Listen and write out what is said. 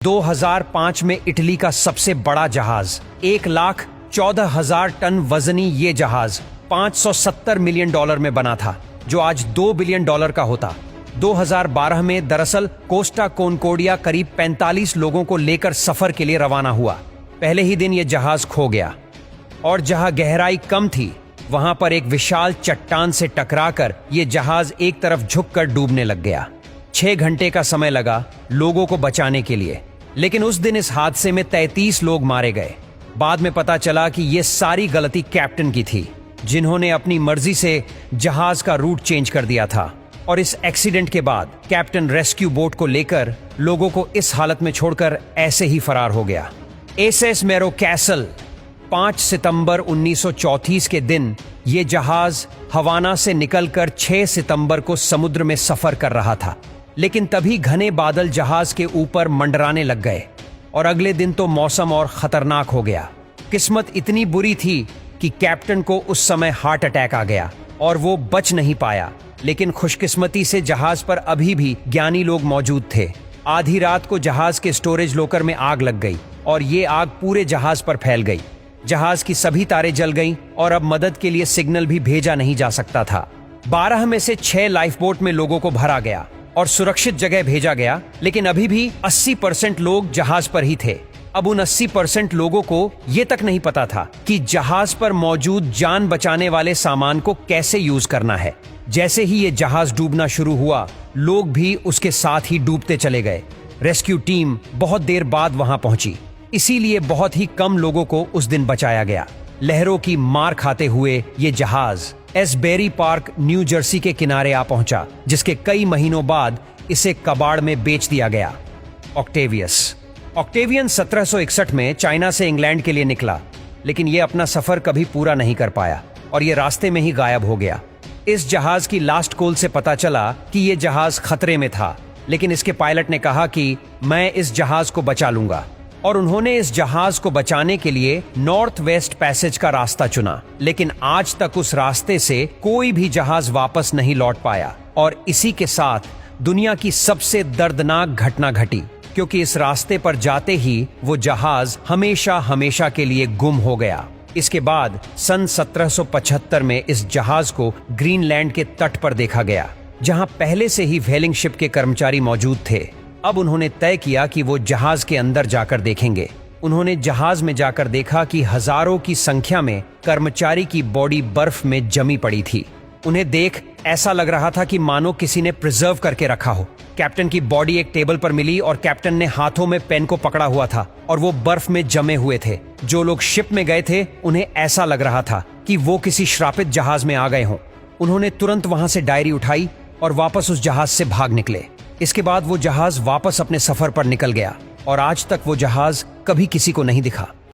2005 में इटली का सबसे बड़ा जहाज 1,14,000 टन वजनी ये जहाज $570 मिलियन में बना था, जो आज $2 बिलियन का होता। 2012 में दरअसल कोस्टा कॉनकॉर्डिया करीब 45 लोगों को लेकर सफर के लिए रवाना हुआ। पहले ही दिन ये जहाज खो गया और जहां गहराई कम थी वहां पर एक विशाल चट्टान से टकराकर ये जहाज एक तरफ झुककर डूबने लग गया। 6 घंटे का समय लगा लोगों को बचाने के लिए, लेकिन उस दिन इस हादसे में 33 लोग मारे गए। बाद में पता चला कि ये सारी गलती कैप्टन की थी, जिन्होंने अपनी मर्जी से जहाज का रूट चेंज कर दिया था। और इस एक्सीडेंट के बाद कैप्टन रेस्क्यू बोट को लेकर लोगों को इस हालत में छोड़कर ऐसे ही फरार हो गया। एसएस मैरो कैसल 5 सितंबर 1934 के दिन ये जहाज हवाना से निकलकर 6 सितंबर को समुद्र में सफर कर रहा था, लेकिन तभी घने बादल जहाज के ऊपर मंडराने लग गए और अगले दिन तो मौसम और खतरनाक हो गया। किस्मत इतनी बुरी थी कि कैप्टन को उस समय हार्ट अटैक आ गया और वो बच नहीं पाया, लेकिन खुशकिस्मती से जहाज पर अभी भी ज्ञानी लोग मौजूद थे। आधी रात को जहाज के स्टोरेज लॉकर में आग लग गई और ये आग पूरे जहाज पर फैल गई। जहाज की सभी तारें जल गईं और अब मदद के लिए सिग्नल भी भेजा नहीं जा सकता था। 12 में से 6 लाइफबोट में लोगों को भरा गया और सुरक्षित जगह भेजा गया, लेकिन अभी भी 80% लोग जहाज पर ही थे। अब उन 80% लोगों को ये तक नहीं पता था कि जहाज पर मौजूद जान बचाने वाले सामान को कैसे यूज करना है। जैसे ही ये जहाज डूबना शुरू हुआ, लोग भी उसके साथ ही डूबते चले गए। रेस्क्यू टीम बहुत देर बाद वहां पहुंची, इसीलिए बहुत ही कम लोगों को उस दिन बचाया गया। लहरों की मार खाते हुए ये जहाज एसबेरी पार्क न्यू जर्सी के किनारे आ पहुंचा, जिसके कई महीनों बाद इसे कबाड़ में बेच दिया गया। ऑक्टेवियन 1761 में चाइना से इंग्लैंड के लिए निकला, लेकिन ये अपना सफर कभी पूरा नहीं कर पाया और ये रास्ते में ही गायब हो गया। इस जहाज की लास्ट कॉल से पता चला कि ये जहाज खतरे में था, लेकिन इसके पायलट ने कहा कि मैं इस जहाज को बचा लूंगा, और उन्होंने इस जहाज को बचाने के लिए नॉर्थ वेस्ट पैसेज का रास्ता चुना। लेकिन आज तक उस रास्ते से कोई भी जहाज वापस नहीं लौट पाया और इसी के साथ दुनिया की सबसे दर्दनाक घटना घटी, क्योंकि इस रास्ते पर जाते ही वो जहाज हमेशा हमेशा के लिए गुम हो गया। इसके बाद सन 1775 में इस जहाज को ग्रीनलैंड के तट पर देखा गया, जहां पहले से ही व्हेलिंग शिप के कर्मचारी मौजूद थे। अब उन्होंने तय किया कि वो जहाज के अंदर जाकर देखेंगे। उन्होंने जहाज में जाकर देखा कि हजारों की संख्या में कर्मचारी की बॉडी बर्फ में जमी पड़ी थी। उन्हें देख ऐसा लग रहा था कि मानो किसी ने प्रिजर्व करके रखा हो। कैप्टन की बॉडी एक टेबल पर मिली और कैप्टन ने हाथों में पेन को पकड़ा हुआ था और वो बर्फ में जमे हुए थे। जो लोग शिप में गए थे उन्हें ऐसा लग रहा था कि वो किसी श्रापित जहाज में आ गए हों। उन्होंने तुरंत वहां से डायरी उठाई और वापस उस जहाज से भाग निकले। इसके बाद वो जहाज वापस अपने सफर पर निकल गया और आज तक वो जहाज कभी किसी को नहीं दिखा।